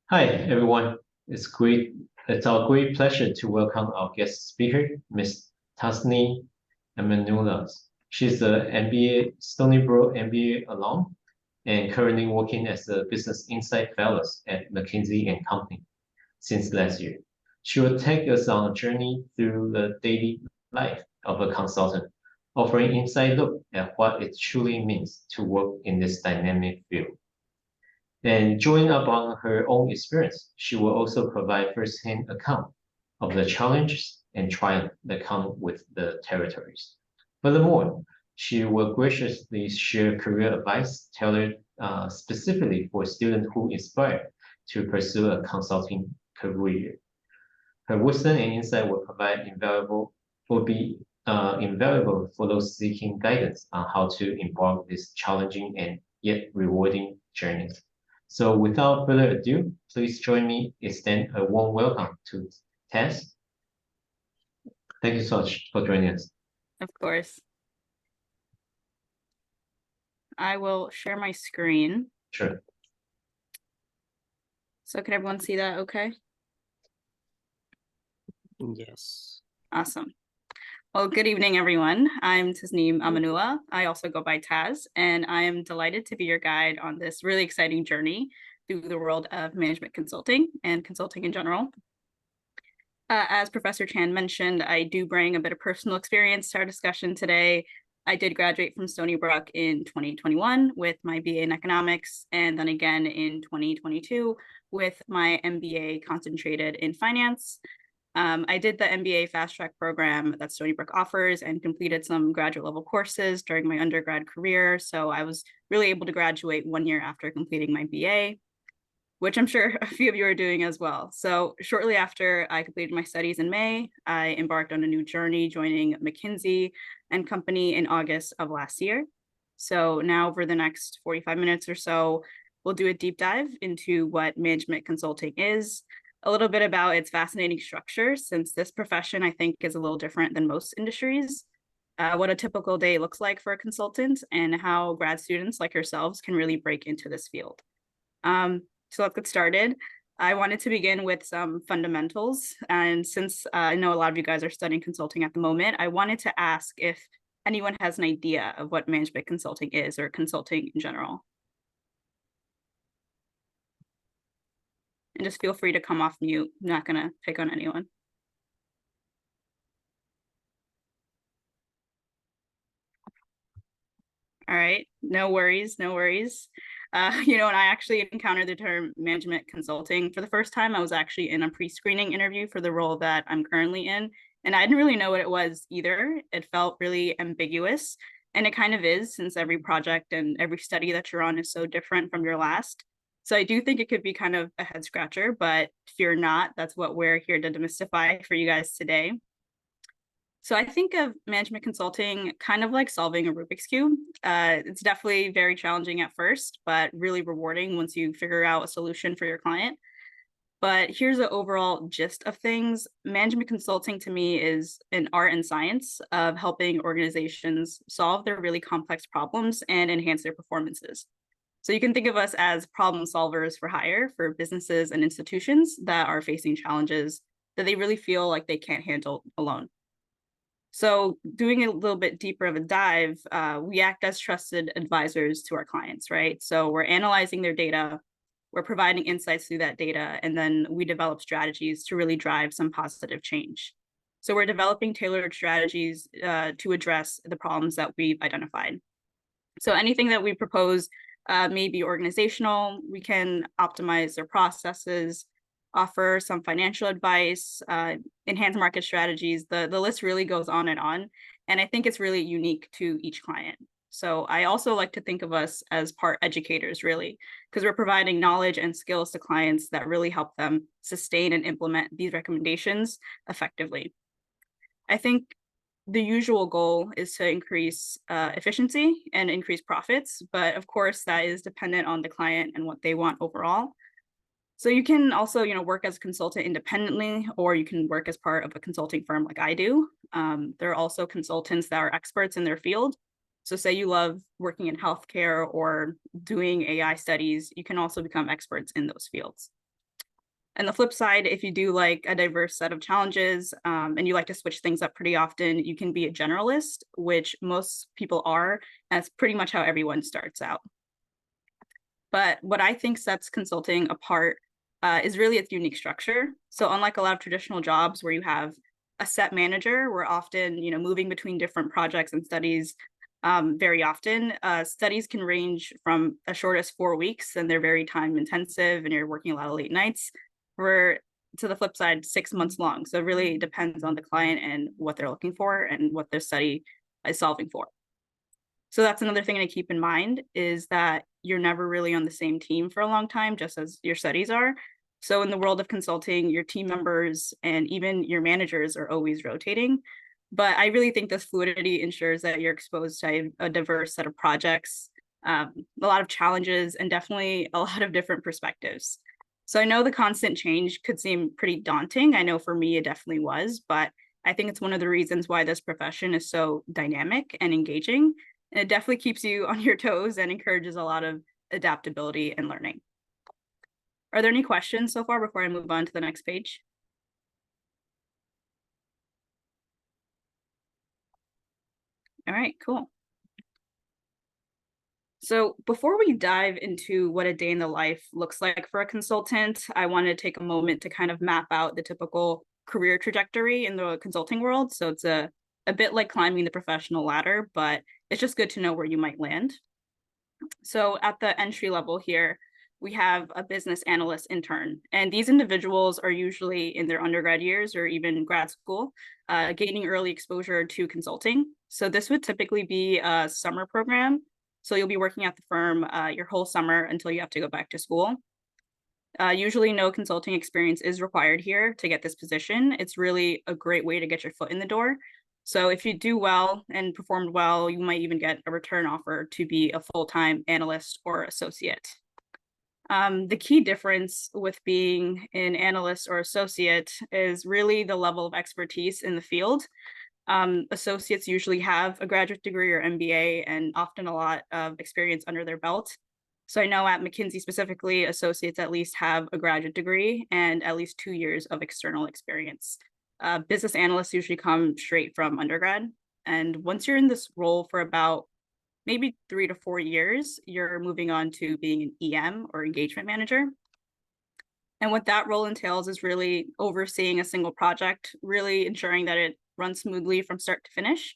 Hi, everyone. It's our great pleasure to welcome our guest speaker, Ms. Tasni Emanuelas. She's a MBA, Stony Brook MBA alum and currently working as a Business Insight Fellow at McKinsey and Company since last year. She will take us on a journey through the daily life of a consultant, offering inside look at what it truly means to work in this dynamic field. And drawing upon her own experience, she will also provide first-hand account of the challenges and triumph that come with the territories. Furthermore, she will graciously share career advice tailored specifically for students who aspire to pursue a consulting career. Her wisdom and insight will be invaluable for those seeking guidance on how to embark this challenging and yet rewarding journey. So without further ado, please join me extend a warm welcome to Tess. Thank you so much for joining us. Of course. I will share my screen. Sure. So can everyone see that okay? Yes. Awesome. Well, good evening, everyone. I'm Tasneem Amanullah. I also go by Taz, and I am delighted to be your guide on this really exciting journey through the world of management consulting and consulting in general. As Professor Chan mentioned, I do bring a bit of personal experience to our discussion today. I did graduate from Stony Brook in 2021 with my BA in economics, and then again in 2022 with my MBA concentrated in finance. I did the MBA fast track program that Stony Brook offers and completed some graduate level courses during my undergrad career. So I was really able to graduate 1 year after completing my BA, which I'm sure a few of you are doing as well. So shortly after I completed my studies in May, I embarked on a new journey, joining McKinsey and Company in August of last year. So now over the next 45 minutes or so, we'll do a deep dive into what management consulting is, a little bit about its fascinating structure, since this profession, I think, is a little different than most industries, what a typical day looks like for a consultant, and how grad students like yourselves can really break into this field. So let's get started. I wanted to begin with some fundamentals. And since I know a lot of you guys are studying consulting at the moment, I wanted to ask if anyone has an idea of what management consulting is, or consulting in general. And just feel free to come off mute. I'm not going to pick on anyone. All right, no worries, no worries. When I actually encountered the term management consulting for the first time, I was actually in a pre-screening interview for the role that I'm currently in, and I didn't really know what it was either. It felt really ambiguous, and it kind of is, since every project and every study that you're on is so different from your last. So I do think it could be kind of a head scratcher, but fear not, that's what we're here to demystify for you guys today. So I think of management consulting kind of like solving a Rubik's Cube. It's definitely very challenging at first, but really rewarding once you figure out a solution for your client. But here's the overall gist of things. Management consulting to me is an art and science of helping organizations solve their really complex problems and enhance their performances. So you can think of us as problem solvers for hire for businesses and institutions that are facing challenges that they really feel like they can't handle alone. So doing a little bit deeper of a dive, we act as trusted advisors to our clients, right? So we're analyzing their data, we're providing insights through that data, and then we develop strategies to really drive some positive change. So we're developing tailored strategies to address the problems that we've identified. So anything that we propose may be organizational. We can optimize their processes, offer some financial advice, enhance market strategies. The list really goes on. And I think it's really unique to each client. So I also like to think of us as part educators, really, because we're providing knowledge and skills to clients that really help them sustain and implement these recommendations effectively. I think the usual goal is to increase efficiency and increase profits, but of course that is dependent on the client and what they want overall. So you can also, work as a consultant independently, or you can work as part of a consulting firm like I do. There are also consultants that are experts in their field. So say you love working in healthcare or doing AI studies, you can also become experts in those fields. And the flip side, if you do like a diverse set of challenges and you like to switch things up pretty often, you can be a generalist, which most people are. That's pretty much how everyone starts out. But what I think sets consulting apart is really its unique structure. So unlike a lot of traditional jobs where you have a set manager, we're often, moving between different projects and studies very often. Studies can range from as short as 4 weeks, and they're very time intensive, and you're working a lot of late nights. We're to the flip side, 6 months long. So it really depends on the client and what they're looking for and what their study is solving for. So that's another thing to keep in mind, is that you're never really on the same team for a long time, just as your studies are. So in the world of consulting, your team members and even your managers are always rotating. But I really think this fluidity ensures that you're exposed to a diverse set of projects, a lot of challenges, and definitely a lot of different perspectives. So I know the constant change could seem pretty daunting. I know for me, it definitely was, but I think it's one of the reasons why this profession is so dynamic and engaging. And it definitely keeps you on your toes and encourages a lot of adaptability and learning. Are there any questions so far before I move on to the next page? All right, cool. So before we dive into what a day in the life looks like for a consultant, I want to take a moment to kind of map out the typical career trajectory in the consulting world. So it's a bit like climbing the professional ladder, but it's just good to know where you might land. So at the entry level here, we have a business analyst intern, and these individuals are usually in their undergrad years or even grad school, gaining early exposure to consulting. So this would typically be a summer program. So you'll be working at the firm your whole summer until you have to go back to school. Usually no consulting experience is required here to get this position. It's really a great way to get your foot in the door. So if you do well and performed well, you might even get a return offer to be a full-time analyst or associate. The key difference with being an analyst or associate is really the level of expertise in the field. Associates usually have a graduate degree or MBA and often a lot of experience under their belt. So I know at McKinsey specifically, associates at least have a graduate degree and at least 2 years of external experience. Business analysts usually come straight from undergrad. And once you're in this role for about maybe 3 to 4 years, you're moving on to being an EM or engagement manager. And what that role entails is really overseeing a single project, really ensuring that it runs smoothly from start to finish.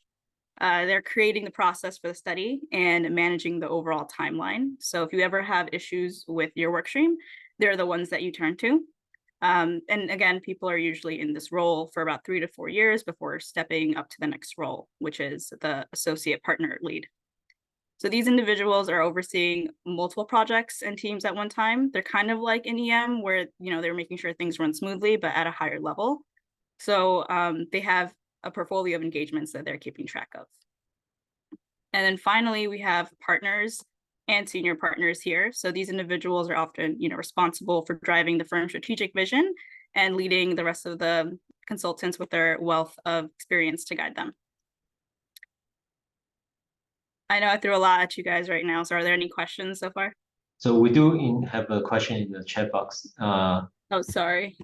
They're creating the process for the study and managing the overall timeline. So if you ever have issues with your work stream, they're the ones that you turn to. And again, people are usually in this role for about 3 to 4 years before stepping up to the next role, which is the associate partner lead. So these individuals are overseeing multiple projects and teams at one time. They're kind of like an EM where, they're making sure things run smoothly, but at a higher level. So they have a portfolio of engagements that they're keeping track of. And then finally, we have partners and senior partners here. So these individuals are often, responsible for driving the firm's strategic vision and leading the rest of the consultants with their wealth of experience to guide them. I know I threw a lot at you guys right now. So are there any questions so far? So we do have a question in the chat box. Oh, sorry.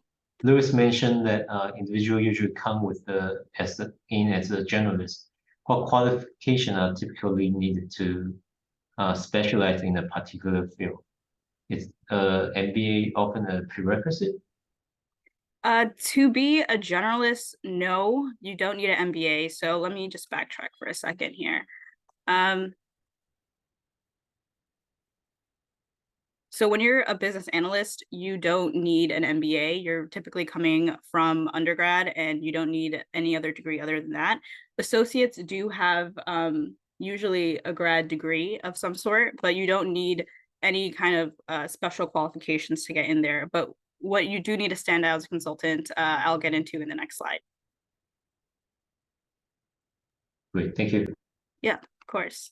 Lewis mentioned that individual usually come with as a generalist. What qualifications are typically needed to specialize in a particular field? Is MBA often a prerequisite? To be a generalist, no, you don't need an MBA. So let me just backtrack for a second here. So when you're a business analyst, you don't need an MBA. You're typically coming from undergrad and you don't need any other degree other than that. Associates do have usually a grad degree of some sort, but you don't need any kind of special qualifications to get in there. But what you do need to stand out as a consultant, I'll get into in the next slide. Great, thank you. Yeah, of course.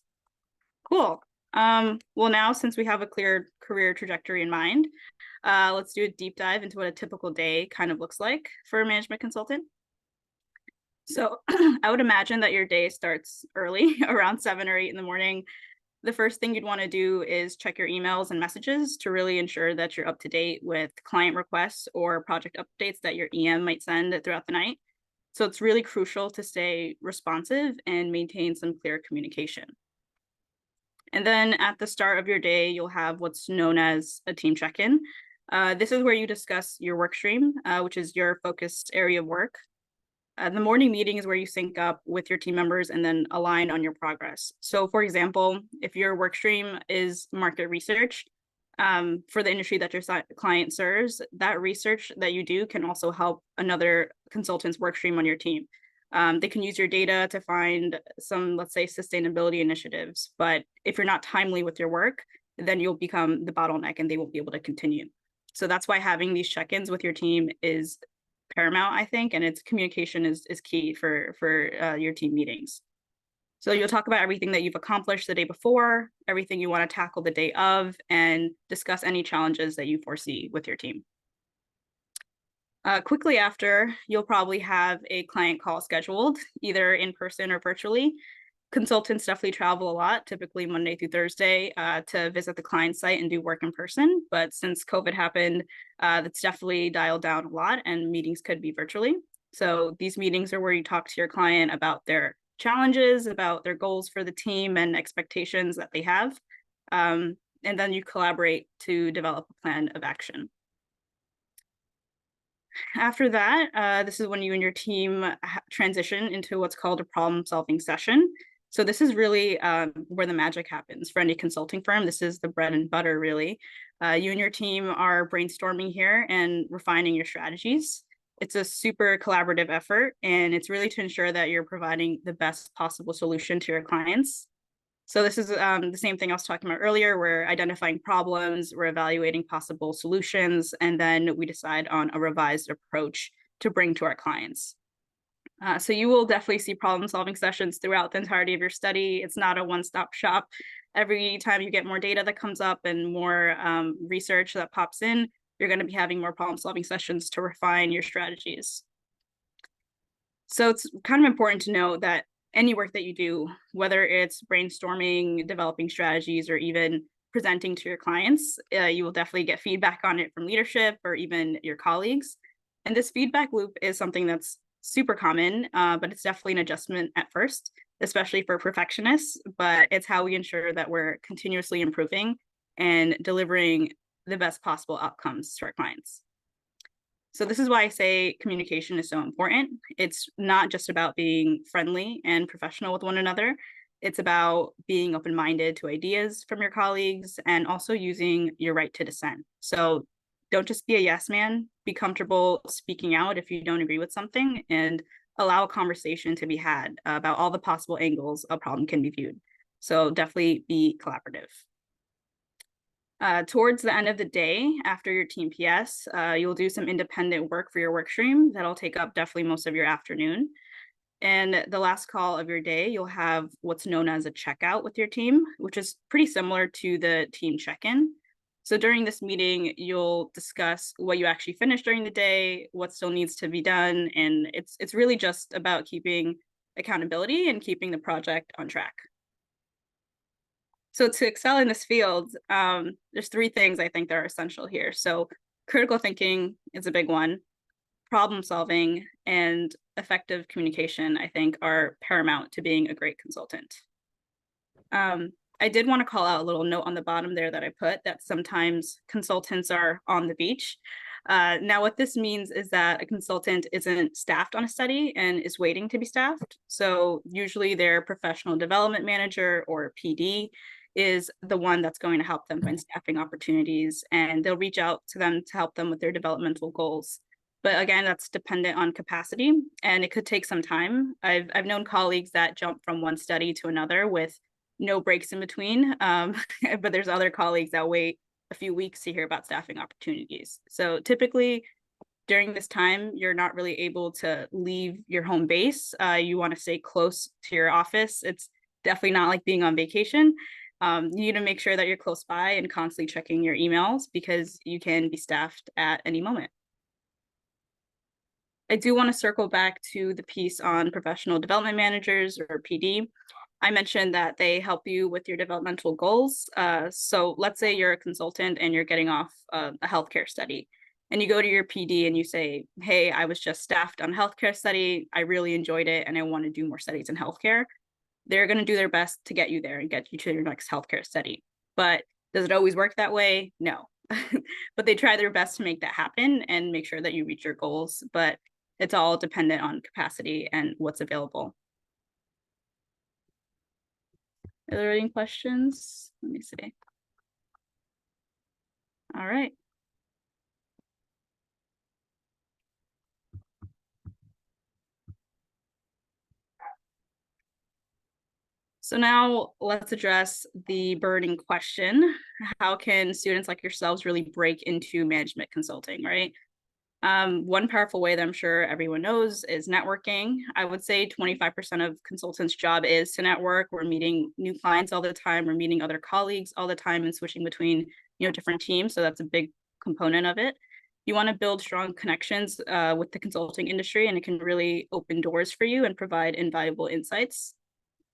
Cool. Well, now since we have a clear career trajectory in mind, let's do a deep dive into what a typical day kind of looks like for a management consultant. So I would imagine that your day starts early, around 7 or 8 in the morning. the first thing you'd want to do is check your emails and messages to really ensure that you're up to date with client requests or project updates that your EM might send throughout the night. So it's really crucial to stay responsive and maintain some clear communication. And then at the start of your day, you'll have what's known as a team check-in. This is where you discuss your work stream, which is your focused area of work. The morning meeting is where you sync up with your team members and then align on your progress. So for example, if your work stream is market research for the industry that your client serves, that research that you do can also help another consultant's work stream on your team. They can use your data to find some, let's say, sustainability initiatives. But if you're not timely with your work, then you'll become the bottleneck and they won't be able to continue. So that's why having these check-ins with your team is paramount, I think, and its communication is key for your team meetings. So you'll talk about everything that you've accomplished the day before, everything you want to tackle the day of, and discuss any challenges that you foresee with your team. Quickly after, you'll probably have a client call scheduled, either in person or virtually. Consultants definitely travel a lot, typically Monday through Thursday, to visit the client site and do work in person. But since COVID happened, that's definitely dialed down a lot and meetings could be virtually. So these meetings are where you talk to your client about their challenges, about their goals for the team and expectations that they have. And then you collaborate to develop a plan of action. After that, this is when you and your team transition into what's called a problem-solving session. So this is really where the magic happens for any consulting firm. This is the bread and butter, really. You and your team are brainstorming here and refining your strategies. It's a super collaborative effort, and it's really to ensure that you're providing the best possible solution to your clients. So this is the same thing I was talking about earlier. We're identifying problems, we're evaluating possible solutions, and then we decide on a revised approach to bring to our clients. So you will definitely see problem-solving sessions throughout the entirety of your study. It's not a one-stop shop. Every time you get more data that comes up and more research that pops in, you're going to be having more problem-solving sessions to refine your strategies. So it's kind of important to know that any work that you do, whether it's brainstorming, developing strategies, or even presenting to your clients, you will definitely get feedback on it from leadership or even your colleagues. And this feedback loop is something that's super common, but it's definitely an adjustment at first, especially for perfectionists, but it's how we ensure that we're continuously improving and delivering the best possible outcomes to our clients. So this is why I say communication is so important. It's not just about being friendly and professional with one another. It's about being open-minded to ideas from your colleagues and also using your right to dissent. So don't just be a yes man, be comfortable speaking out if you don't agree with something, and allow a conversation to be had about all the possible angles a problem can be viewed. So definitely be collaborative. Towards the end of the day, after your team PS, you'll do some independent work for your work stream. That'll take up definitely most of your afternoon. And the last call of your day, you'll have what's known as a checkout with your team, which is pretty similar to the team check-in. So during this meeting, you'll discuss what you actually finished during the day, what still needs to be done, and it's really just about keeping accountability and keeping the project on track. So to excel in this field, there's three things I think that are essential here. So critical thinking is a big one. Problem solving and effective communication, I think, are paramount to being a great consultant. I did want to call out a little note on the bottom there that I put that sometimes consultants are on the beach. Now, what this means is that a consultant isn't staffed on a study and is waiting to be staffed. So usually their professional development manager or PD is the one that's going to help them find staffing opportunities, and they'll reach out to them to help them with their developmental goals. But again, that's dependent on capacity, and it could take some time. I've known colleagues that jump from one study to another with no breaks in between, but there's other colleagues that wait a few weeks to hear about staffing opportunities. So typically during this time, you're not really able to leave your home base. You want to stay close to your office. It's definitely not like being on vacation. You need to make sure that you're close by and constantly checking your emails because you can be staffed at any moment. I do want to circle back to the piece on professional development managers or PD. I mentioned that they help you with your developmental goals. So let's say you're a consultant and you're getting off a healthcare study, and you go to your PD and you say, hey, I was just staffed on a healthcare study. I really enjoyed it and I want to do more studies in healthcare. They're going to do their best to get you there and get you to your next healthcare study. But does it always work that way? No. But they try their best to make that happen and make sure that you reach your goals. But it's all dependent on capacity and what's available. Are there any questions? Let me see. All right. So now let's address the burning question. How can students like yourselves really break into management consulting, right? One powerful way that I'm sure everyone knows is networking. I would say 25% of consultants' job is to network. We're meeting new clients all the time. We're meeting other colleagues all the time and switching between, different teams. So that's a big component of it. You want to build strong connections with the consulting industry, and it can really open doors for you and provide invaluable insights.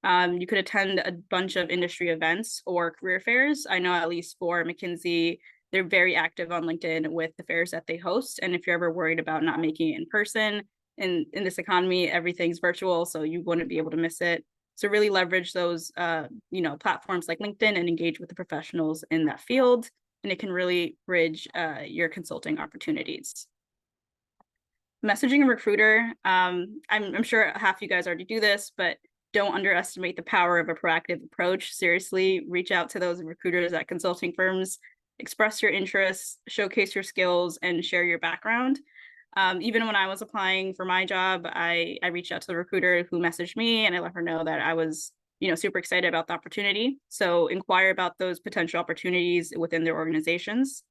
You could attend a bunch of industry events or career fairs. I know at least for McKinsey, they're very active on LinkedIn with the fairs that they host. And if you're ever worried about not making it in person, in this economy, everything's virtual, so you wouldn't be able to miss it. So really leverage those, platforms like LinkedIn and engage with the professionals in that field. And it can really bridge your consulting opportunities. Messaging a recruiter. I'm sure half you guys already do this, but don't underestimate the power of a proactive approach. Seriously, reach out to those recruiters at consulting firms, express your interests, showcase your skills, and share your background. Even when I was applying for my job, I reached out to the recruiter who messaged me, and I let her know that I was, super excited about the opportunity. So inquire about those potential opportunities within their organizations.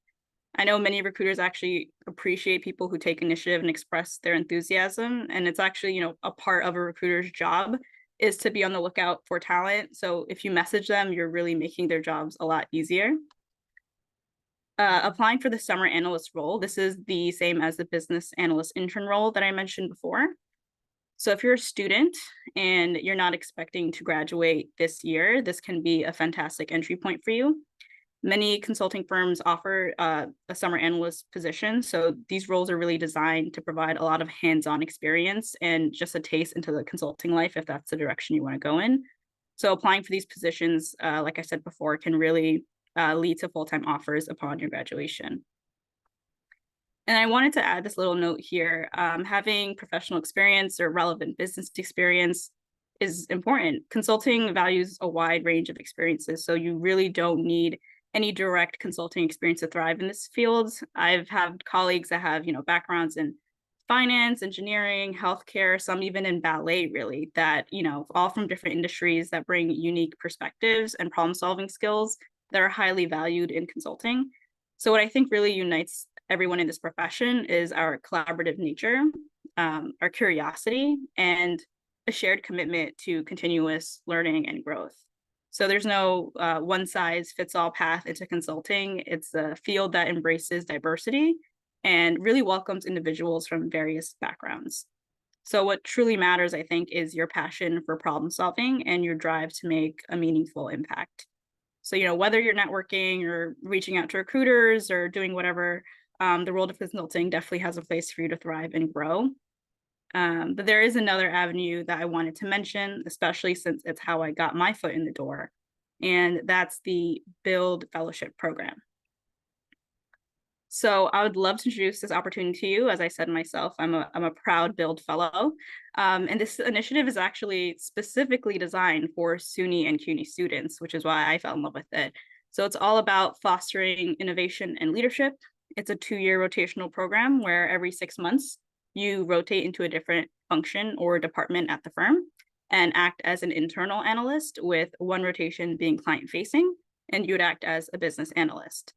I know many recruiters actually appreciate people who take initiative and express their enthusiasm. And it's actually, a part of a recruiter's job is to be on the lookout for talent. So if you message them, you're really making their jobs a lot easier. Applying for the summer analyst role, this is the same as the business analyst intern role that I mentioned before. So if you're a student and you're not expecting to graduate this year, this can be a fantastic entry point for you. Many consulting firms offer a summer analyst position. So these roles are really designed to provide a lot of hands-on experience and just a taste into the consulting life if that's the direction you want to go in. So applying for these positions, like I said before, can really lead to full-time offers upon your graduation. And I wanted to add this little note here. Having professional experience or relevant business experience is important. Consulting values a wide range of experiences, so you really don't need any direct consulting experience to thrive in this field. I've had colleagues that have, backgrounds in finance, engineering, healthcare, some even in ballet, really, that, all from different industries that bring unique perspectives and problem-solving skills that are highly valued in consulting. So what I think really unites everyone in this profession is our collaborative nature, our curiosity, and a shared commitment to continuous learning and growth. So there's no one-size-fits-all path into consulting. It's a field that embraces diversity and really welcomes individuals from various backgrounds. So what truly matters, I think, is your passion for problem solving and your drive to make a meaningful impact. So, whether you're networking or reaching out to recruiters or doing whatever, the world of consulting definitely has a place for you to thrive and grow. But there is another avenue that I wanted to mention, especially since it's how I got my foot in the door, and that's the Build Fellowship Program. So I would love to introduce this opportunity to you. As I said myself, I'm a proud Build Fellow, and this initiative is actually specifically designed for SUNY and CUNY students, which is why I fell in love with it. So it's all about fostering innovation and leadership. It's a 2-year rotational program where every 6 months, you rotate into a different function or department at the firm and act as an internal analyst, with one rotation being client-facing, and you would act as a business analyst.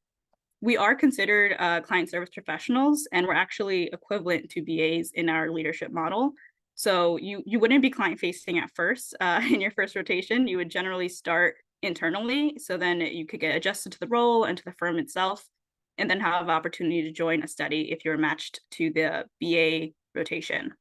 We are considered client service professionals, and we're actually equivalent to BAs in our leadership model. So you wouldn't be client-facing at first in your first rotation. You would generally start internally, so then you could get adjusted to the role and to the firm itself, and then have the opportunity to join a study if you're matched to the BA rotation.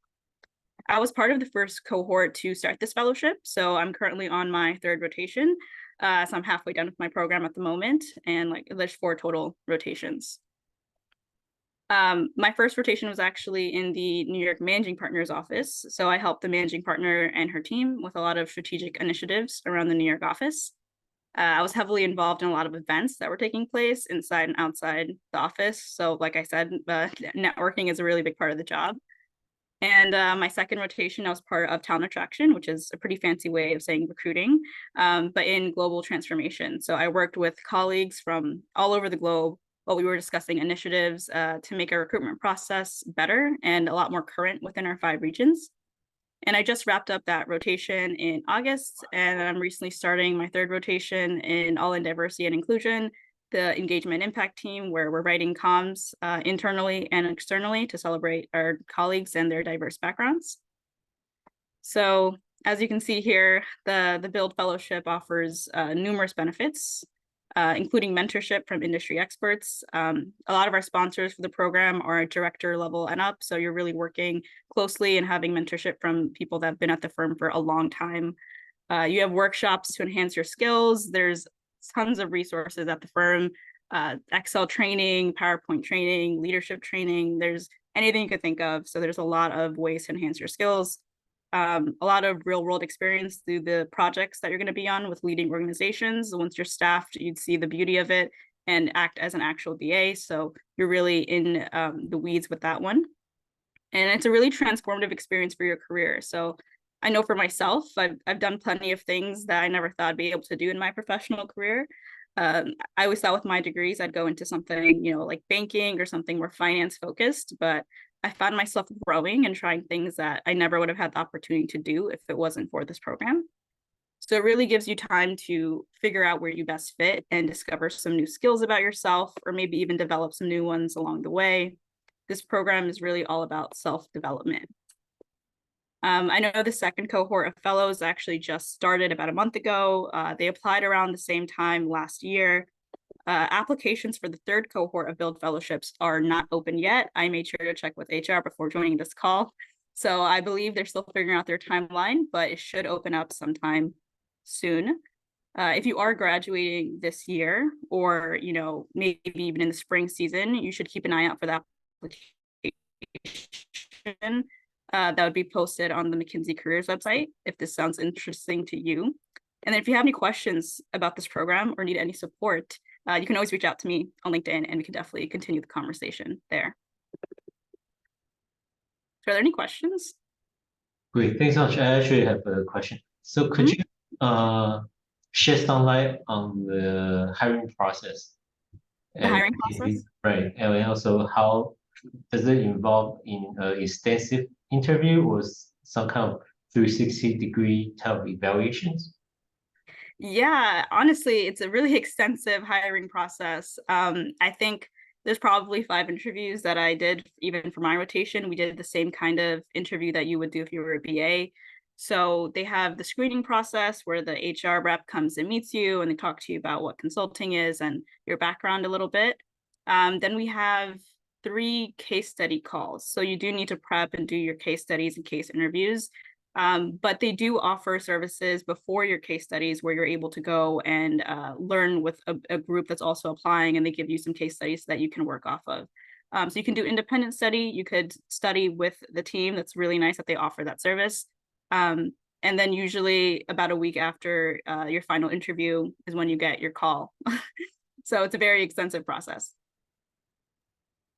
I was part of the first cohort to start this fellowship, so I'm currently on my third rotation. So I'm halfway done with my program at the moment, and like there's 4 total rotations. My first rotation was actually in the New York Managing Partner's office. So I helped the managing partner and her team with a lot of strategic initiatives around the New York office. I was heavily involved in a lot of events that were taking place inside and outside the office. So like I said, networking is a really big part of the job. And my second rotation, I was part of talent attraction, which is a pretty fancy way of saying recruiting, but in global transformation. So I worked with colleagues from all over the globe while we were discussing initiatives to make our recruitment process better and a lot more current within our 5 regions. And I just wrapped up that rotation in August, and I'm recently starting my third rotation in All in Diversity and Inclusion, the engagement impact team, where we're writing comms internally and externally to celebrate our colleagues and their diverse backgrounds. So as you can see here, the Build Fellowship offers numerous benefits, including mentorship from industry experts. A lot of our sponsors for the program are director level and up, so you're really working closely and having mentorship from people that have been at the firm for a long time. You have workshops to enhance your skills. There's tons of resources at the firm, Excel training, PowerPoint training, leadership training. There's anything you could think of. So there's a lot of ways to enhance your skills. A lot of real world experience through the projects that you're going to be on with leading organizations. Once you're staffed, you'd see the beauty of it and act as an actual BA. So you're really in the weeds with that one. And it's a really transformative experience for your career. So I know for myself, I've done plenty of things that I never thought I'd be able to do in my professional career. I always thought with my degrees, I'd go into something, like banking or something more finance focused, but I found myself growing and trying things that I never would have had the opportunity to do if it wasn't for this program. So it really gives you time to figure out where you best fit and discover some new skills about yourself, or maybe even develop some new ones along the way. This program is really all about self-development. I know the second cohort of fellows actually just started about a month ago. They applied around the same time last year. Applications for the third cohort of Build Fellowships are not open yet. I made sure to check with HR before joining this call. So I believe they're still figuring out their timeline, but it should open up sometime soon. If you are graduating this year, or maybe even in the spring season, you should keep an eye out for that application. That would be posted on the McKinsey Careers website if this sounds interesting to you. And then if you have any questions about this program or need any support, you can always reach out to me on LinkedIn, and we can definitely continue the conversation there. So are there any questions? Great, thanks so much. I actually have a question. So could you shed some light on the hiring process? The hiring process? Right, and also how does it involve in an extensive interview or some kind of 360-degree type of evaluations? Yeah, honestly, it's a really extensive hiring process. I think there's probably 5 interviews that I did even for my rotation. We did the same kind of interview that you would do if you were a BA. So they have the screening process where the HR rep comes and meets you and they talk to you about what consulting is and your background a little bit. Then we have 3 case study calls. So you do need to prep and do your case studies and case interviews. But they do offer services before your case studies where you're able to go and learn with a group that's also applying, and they give you some case studies that you can work off of. So you can do independent study, you could study with the team. That's really nice that they offer that service. And then usually about a week after your final interview is when you get your call. So it's a very extensive process.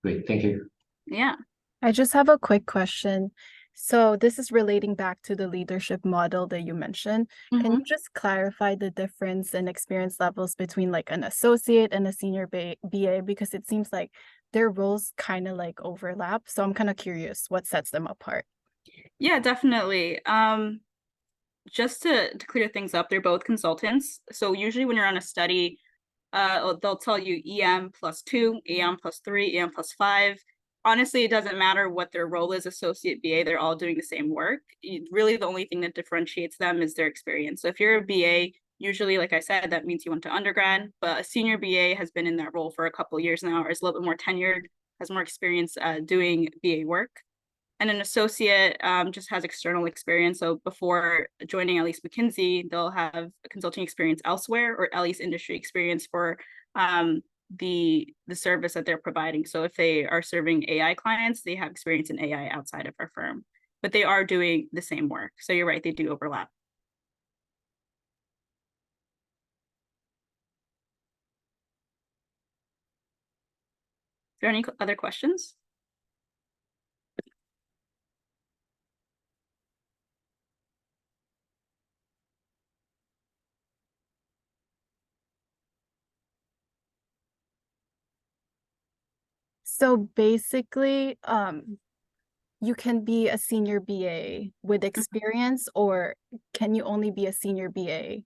Great, thank you. Yeah. I just have a quick question. So this is relating back to the leadership model that you mentioned. Can you just clarify the difference in experience levels between like an associate and a senior BA? Because it seems like their roles kind of like overlap. So I'm kind of curious what sets them apart. Yeah, definitely. Just to clear things up, they're both consultants. So usually when you're on a study, they'll tell you EM +2, EM +3, EM +5. Honestly, it doesn't matter what their role is, associate BA, they're all doing the same work. Really, the only thing that differentiates them is their experience. So if you're a BA, usually, like I said, that means you went to undergrad, but a senior BA has been in that role for a couple of years now, or is a little bit more tenured, has more experience doing BA work. And an associate just has external experience. So before joining at least McKinsey, they'll have consulting experience elsewhere, or at least industry experience for the service that they're providing. So if they are serving AI clients, they have experience in AI outside of our firm, but they are doing the same work. So you're right, they do overlap. Is there any other questions? So basically, you can be a senior BA with experience, or can you only be a senior BA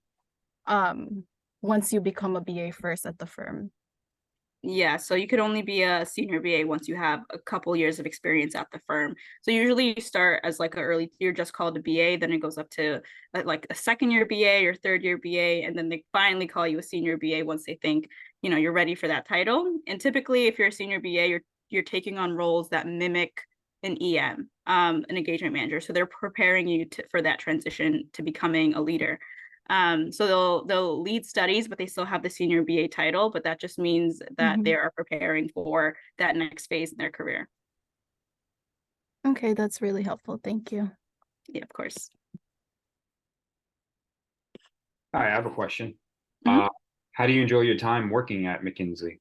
once you become a BA first at the firm? Yeah, so you could only be a senior BA once you have a couple years of experience at the firm. So usually you start as like you're just called a BA, then it goes up to like a second year BA or third year BA, and then they finally call you a senior BA once they think, you know, you're ready for that title. And typically if you're a senior BA, you're taking on roles that mimic an EM, an engagement manager. So they're preparing you for that transition to becoming a leader. So they'll lead studies, but they still have the senior BA title, but that just means that they are preparing for that next phase in their career. Okay, that's really helpful. Thank you. Yeah, of course. Hi, I have a question. Mhm. How do you enjoy your time working at McKinsey?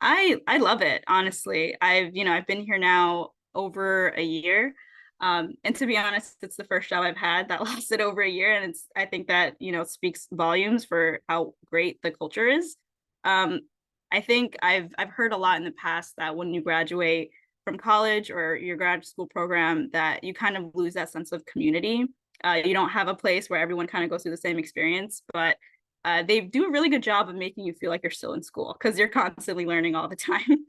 I love it, honestly. I've been here now over a year. And to be honest, it's the first job I've had that lasted over a year. And I think that, speaks volumes for how great the culture is. I think I've heard a lot in the past that when you graduate from college or your grad school program, that you kind of lose that sense of community. You don't have a place where everyone kind of goes through the same experience, but they do a really good job of making you feel like you're still in school because you're constantly learning all the time.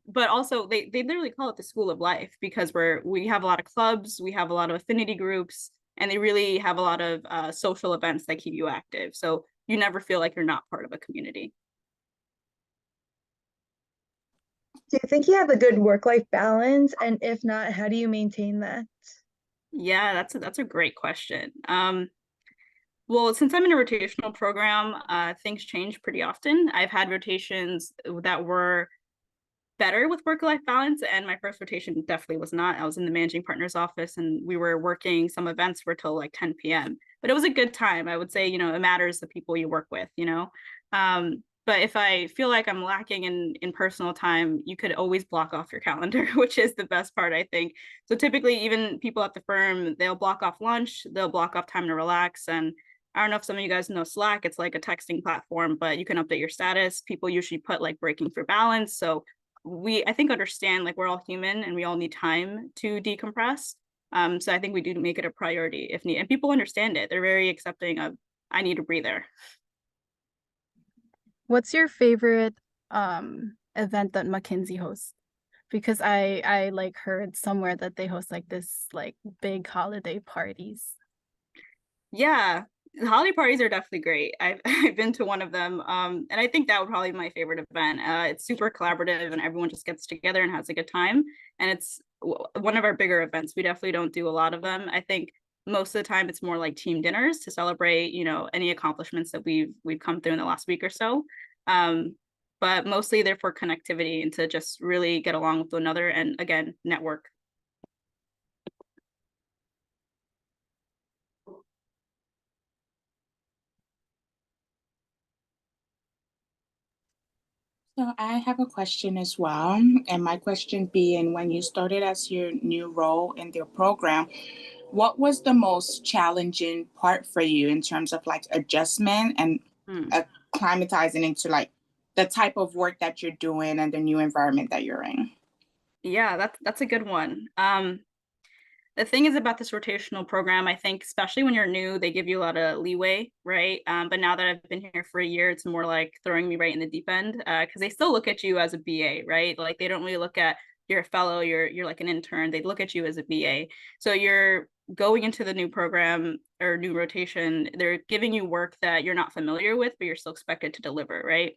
But also they literally call it the school of life because we have a lot of clubs, we have a lot of affinity groups, and they really have a lot of social events that keep you active. So you never feel like you're not part of a community. Do you think you have a good work-life balance? And if not, how do you maintain that? Yeah, that's a great question. Well, since I'm in a rotational program, things change pretty often. I've had rotations that were better with work-life balance, and my first rotation definitely was not. I was in the managing partner's office, and we were working, some events were till like 10 p.m. But it was a good time. I would say, it matters the people you work with, But if I feel like I'm lacking in personal time, you could always block off your calendar, which is the best part, I think. So typically, even people at the firm, they'll block off lunch, they'll block off time to relax. And I don't know if some of you guys know Slack, it's like a texting platform, but you can update your status. People usually put like breaking for balance. So I think understand like we're all human and we all need time to decompress. So I think we do make it a priority if need, and people understand it. They're very accepting of, I need a breather. What's your favorite event that McKinsey hosts? Because I like heard somewhere that they host like this like big holiday parties. Yeah, the holiday parties are definitely great. I've been to one of them, and I think that would probably be my favorite event. It's super collaborative, and everyone just gets together and has a good time. And it's one of our bigger events. We definitely don't do a lot of them. I think most of the time it's more like team dinners to celebrate, any accomplishments that we've come through in the last week or so. But mostly they're for connectivity and to just really get along with one another and again, network. So I have a question as well. And my question being, when you started as your new role in their program, what was the most challenging part for you in terms of like adjustment and acclimatizing into like the type of work that you're doing and the new environment that you're in? Yeah, that's a good one. The thing is about this rotational program, I think, especially when you're new, they give you a lot of leeway, right? But now that I've been here for a year, it's more like throwing me right in the deep end because they still look at you as a BA, right? Like they don't really look at you're a fellow, you're like an intern. They look at you as a BA. So you're going into the new program or new rotation. They're giving you work that you're not familiar with, but you're still expected to deliver, right?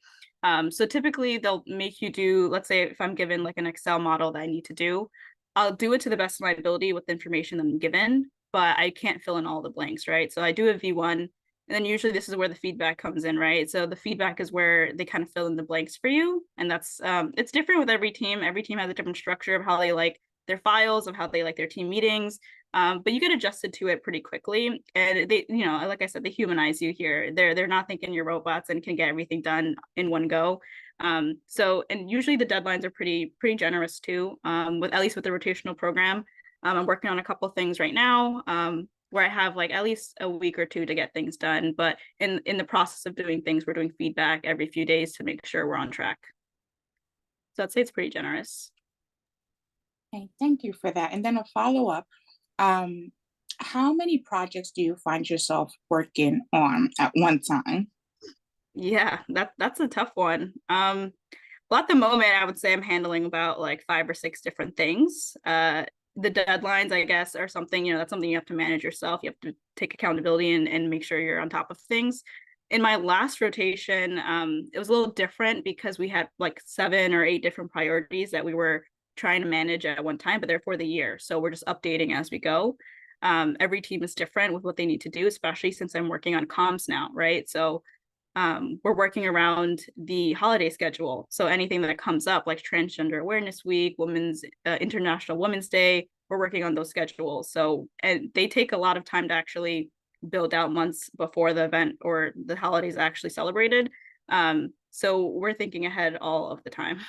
So typically they'll make you do, let's say if I'm given like an Excel model that I need to do, I'll do it to the best of my ability with the information I'm given, but I can't fill in all the blanks, right? So I do a V1, and then usually this is where the feedback comes in, right? So the feedback is where they kind of fill in the blanks for you. And that's, it's different with every team. Every team has a different structure of how they like their files, of how they like their team meetings. But you get adjusted to it pretty quickly. And they, you know, like I said, they humanize you here. They're not thinking you're robots and can get everything done in one go. So, and usually the deadlines are pretty generous too, with at least with the rotational program. I'm working on a couple things right now, where I have like at least a week or two to get things done. But in the process of doing things, we're doing feedback every few days to make sure we're on track. So I'd say it's pretty generous. Okay, thank you for that. And then a follow-up. How many projects do you find yourself working on at one time? Yeah, that's a tough one. Well, at the moment, I would say I'm handling about like 5 or 6 different things. The deadlines, I guess, are something, you know, that's something you have to manage yourself. You have to take accountability and make sure you're on top of things. In my last rotation, it was a little different because we had like 7 or 8 different priorities that we were trying to manage at one time, but they're for the year. So we're just updating as we go. Every team is different with what they need to do, especially since I'm working on comms now, right? So we're working around the holiday schedule. So anything that comes up, like Transgender Awareness Week, International Women's Day, we're working on those schedules. So, and they take a lot of time to actually build out months before the event or the holidays actually celebrated. So we're thinking ahead all of the time.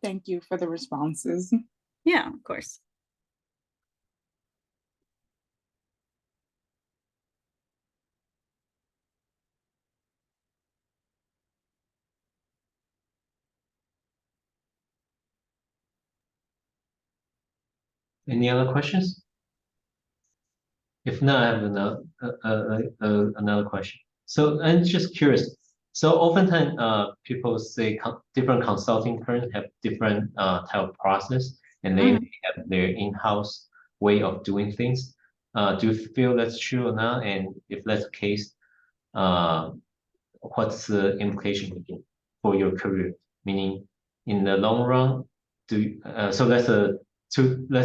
Thank you for the responses. Yeah, of course. Any other questions? If not, I have another question. So I'm just curious. So oftentimes, people say different consulting firms have different type of process, and they have their in-house way of doing things. Do you feel that's true or not? And if that's the case, what's the implication for your career? Meaning, in the long run, so that's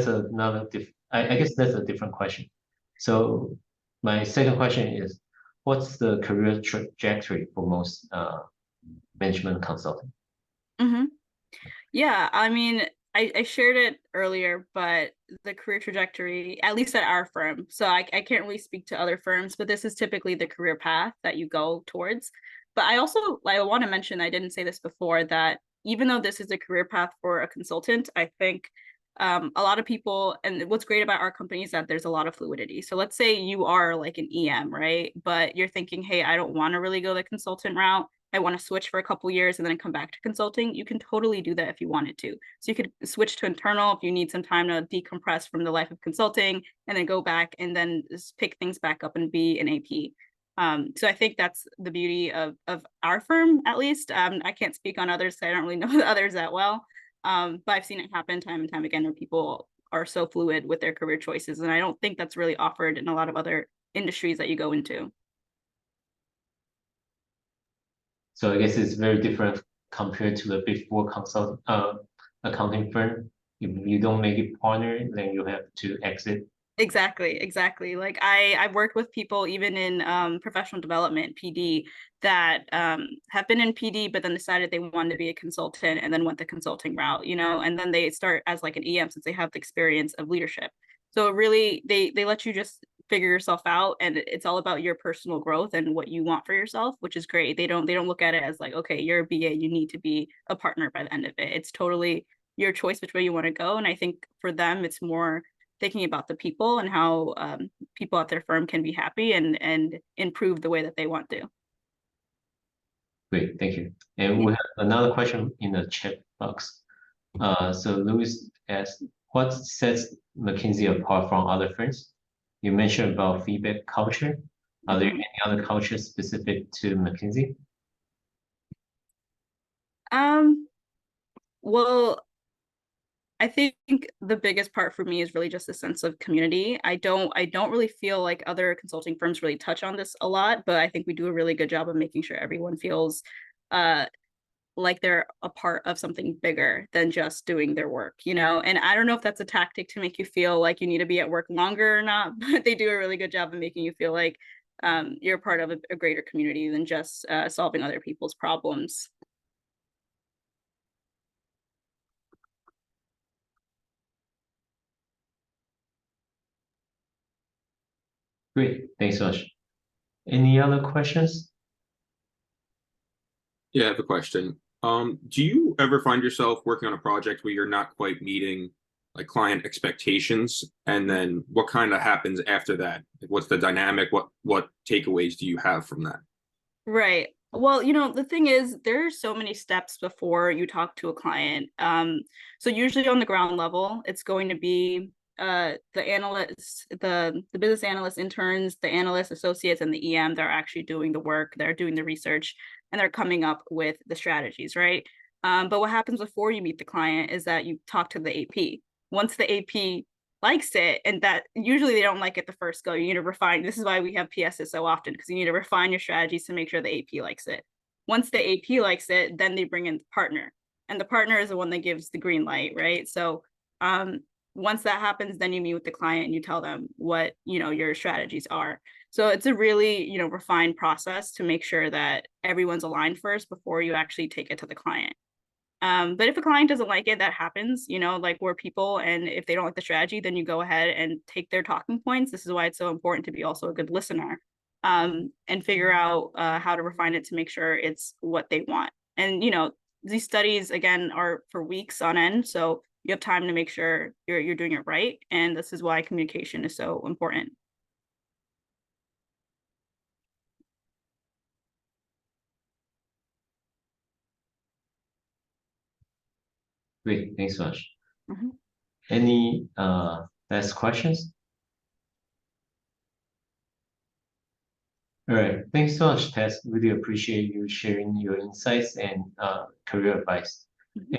another I guess that's a different question. So my second question is, what's the career trajectory for most management consulting? Mm-hmm. Yeah, I mean, I shared it earlier, but the career trajectory, at least at our firm, so I can't really speak to other firms, but this is typically the career path that you go towards. But I also, I want to mention, I didn't say this before, that even though this is a career path for a consultant, I think a lot of people, and what's great about our company is that there's a lot of fluidity. So let's say you are like an EM, right? But you're thinking, hey, I don't want to really go the consultant route. I want to switch for a couple years and then come back to consulting. You can totally do that if you wanted to. So you could switch to internal if you need some time to decompress from the life of consulting, and then go back and then just pick things back up and be an AP. So I think that's the beauty of our firm, at least. I can't speak on others, so I don't really know the others that well. But I've seen it happen time and time again where people are so fluid with their career choices. And I don't think that's really offered in a lot of other industries that you go into. So I guess it's very different compared to the Big Four accounting firm. If you don't make it partner, then you have to exit. Exactly. Like I've worked with people even in professional development, PD, that have been in PD, but then decided they wanted to be a consultant and then went the consulting route, you know, and then they start as like an EM since they have the experience of leadership. So really, they let you just figure yourself out, and it's all about your personal growth and what you want for yourself, which is great. They don't look at it as like, okay, you're a BA, you need to be a partner by the end of it. It's totally your choice which way you want to go. And I think for them, it's more thinking about the people and how people at their firm can be happy and improve the way that they want to. Great, thank you. And we have another question in the chat box. So Louis asked, what sets McKinsey apart from other firms? You mentioned about feedback culture. Are there any other cultures specific to McKinsey? Well, I think the biggest part for me is really just a sense of community. I don't really feel like other consulting firms really touch on this a lot, but I think we do a really good job of making sure everyone feels like they're a part of something bigger than just doing their work, you know? And I don't know if that's a tactic to make you feel like you need to be at work longer or not, but they do a really good job of making you feel like you're part of a greater community than just solving other people's problems. Great, thanks so much. Any other questions? Yeah, I have a question. Do you ever find yourself working on a project where you're not quite meeting like client expectations? And then what kind of happens after that? Like, what's the dynamic? What takeaways do you have from that? Right. Well, you know, the thing is, there are so many steps before you talk to a client. So usually on the ground level, it's going to be the analysts, the business analyst interns, the analyst associates, and the EM. They're actually doing the work, they're doing the research, and they're coming up with the strategies, right? But what happens before you meet the client is that you talk to the AP. Once the AP likes it, and that usually they don't like it the first go, you need to refine. This is why we have PSs so often, because you need to refine your strategies to make sure the AP likes it. Once the AP likes it, then they bring in the partner, and the partner is the one that gives the green light, right? So once that happens, then you meet with the client and you tell them what, you know, your strategies are. So it's a really, you know, refined process to make sure that everyone's aligned first before you actually take it to the client. But if a client doesn't like it, that happens, you know, like we're people, and if they don't like the strategy, then you go ahead and take their talking points. This is why it's so important to be also a good listener, and figure out how to refine it to make sure it's what they want. And, you know, these studies, again, are for weeks on end. So you have time to make sure you're doing it right. And this is why communication is so important. Great, thanks so much. Mhm. Any last questions? All right, thanks so much, Tess. Really appreciate you sharing your insights and career advice.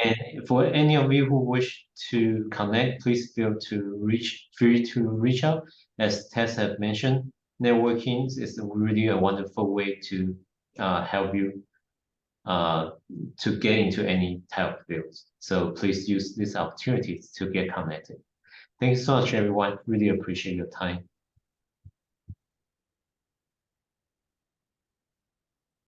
And for any of you who wish to connect, please feel free to reach out. As Tess have mentioned, networking is really a wonderful way to help you to get into any type of fields. So please use these opportunities to get connected. Thanks so much, everyone. Really appreciate your time.